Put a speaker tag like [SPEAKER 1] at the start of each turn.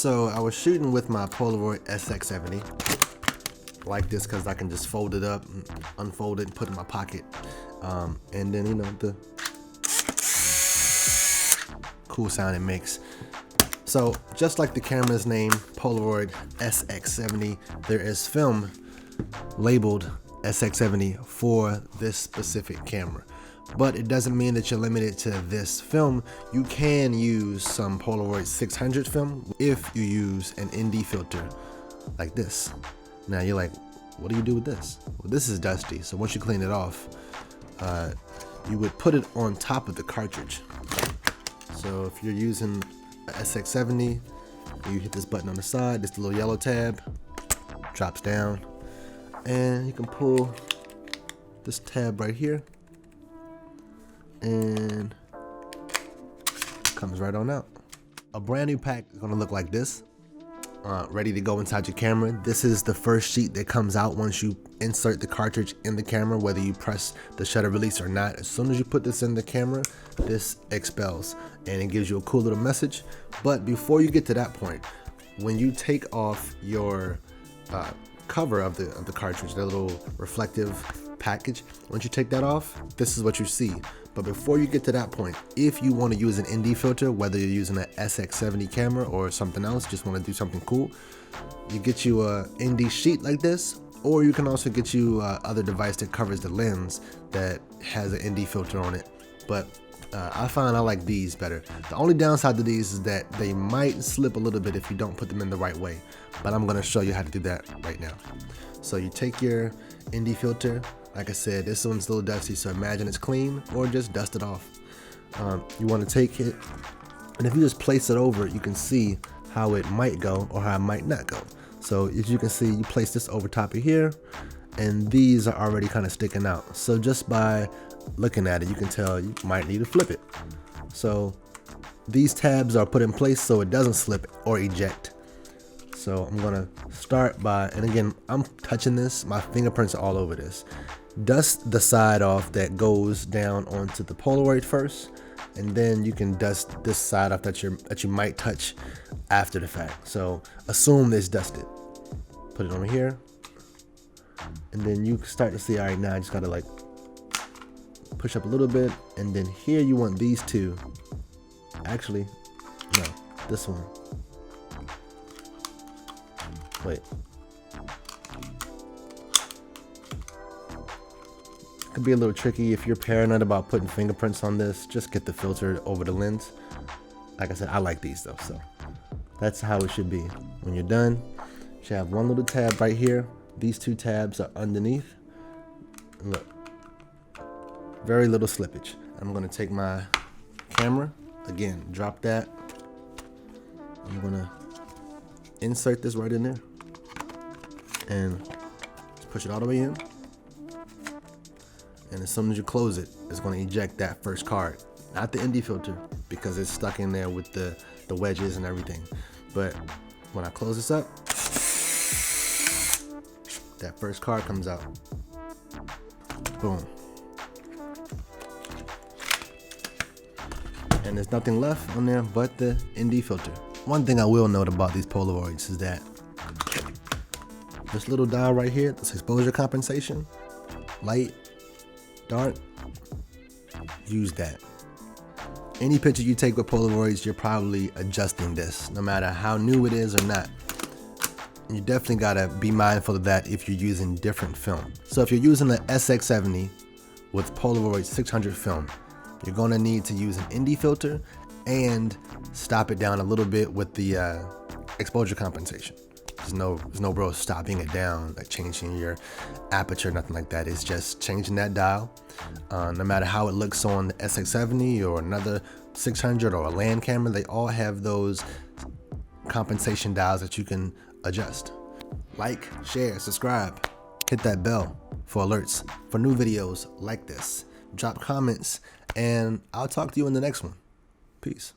[SPEAKER 1] So I was shooting with my Polaroid SX-70 like this because I can just fold it up, and unfold it, and put it in my pocket. And then, you know, the cool sound it makes. So just like the camera's name, Polaroid SX-70, there is film labeled SX-70 for this specific camera. But it doesn't mean that you're limited to this film. You can use some Polaroid 600 film if you use an ND filter like this. Now you're like, what do you do with this? Well, this is dusty, so once you clean it off, you would put it on top of the cartridge. So if you're using a SX-70, you hit this button on the side, this little yellow tab drops down, and you can pull this tab right here, and it comes right on out. A brand new pack is gonna look like this, ready to go inside your camera. This is the first sheet that comes out once you insert the cartridge in the camera, whether you press the shutter release or not. As soon as you put this in the camera, this expels and it gives you a cool little message. But before you get to that point, when you take off your cover of the cartridge, the little reflective package, once you take that off, this is what you see. But before you get to that point, if you want to use an ND filter, whether you're using an SX-70 camera or something else, just want to do something cool, you get you a ND sheet like this, or you can also get you other device that covers the lens that has an ND filter on it. But I find I like these better. The only downside to these is that they might slip a little bit if you don't put them in the right way, but I'm going to show you how to do that right now. So you take your ND filter. Like I said, this one's a little dusty, so imagine it's clean or just dust it off. You want to take it, and if you just place it over it, you can see how it might go or how it might not go. So as you can see, you place this over top of here, and these are already kind of sticking out. So just by looking at it, you can tell you might need to flip it. So these tabs are put in place so it doesn't slip or eject. So I'm gonna start by, and again, I'm touching this, my fingerprints are all over this. Dust the side off that goes down onto the Polaroid first, and then you can dust this side off that you might touch after the fact. So assume it's dusted. Put it over here, and then you start to see, all right, now I just gotta like push up a little bit, and then here you want these two. Actually, no, this one. Wait. It could be a little tricky if you're paranoid about putting fingerprints on this. Just get the filter over the lens. Like I said, I like these though, so that's how it should be. When you're done, you should have one little tab right here. These two tabs are underneath. And look, very little slippage. I'm gonna take my camera, again, drop that. I'm gonna insert this right in there and push it all the way in. And as soon as you close it, it's going to eject that first card, not the ND filter, because it's stuck in there with the wedges and everything. But when I close this up, that first card comes out. Boom. And there's nothing left on there but the ND filter. One thing I will note about these Polaroids is that this little dial right here, this exposure compensation, light, dark, use that. Any picture you take with Polaroids, you're probably adjusting this, no matter how new it is or not. And you definitely gotta be mindful of that if you're using different film. So if you're using the SX-70 with Polaroid 600 film, you're gonna need to use an ND filter and stop it down a little bit with the exposure compensation. There's no real stopping it down, like changing your aperture, nothing like that. It's just changing that dial. No matter how it looks on the SX-70 or another 600 or a land camera, they all have those compensation dials that you can adjust. Like, share, subscribe, hit that bell for alerts for new videos like this. Drop comments, and I'll talk to you in the next one. Peace.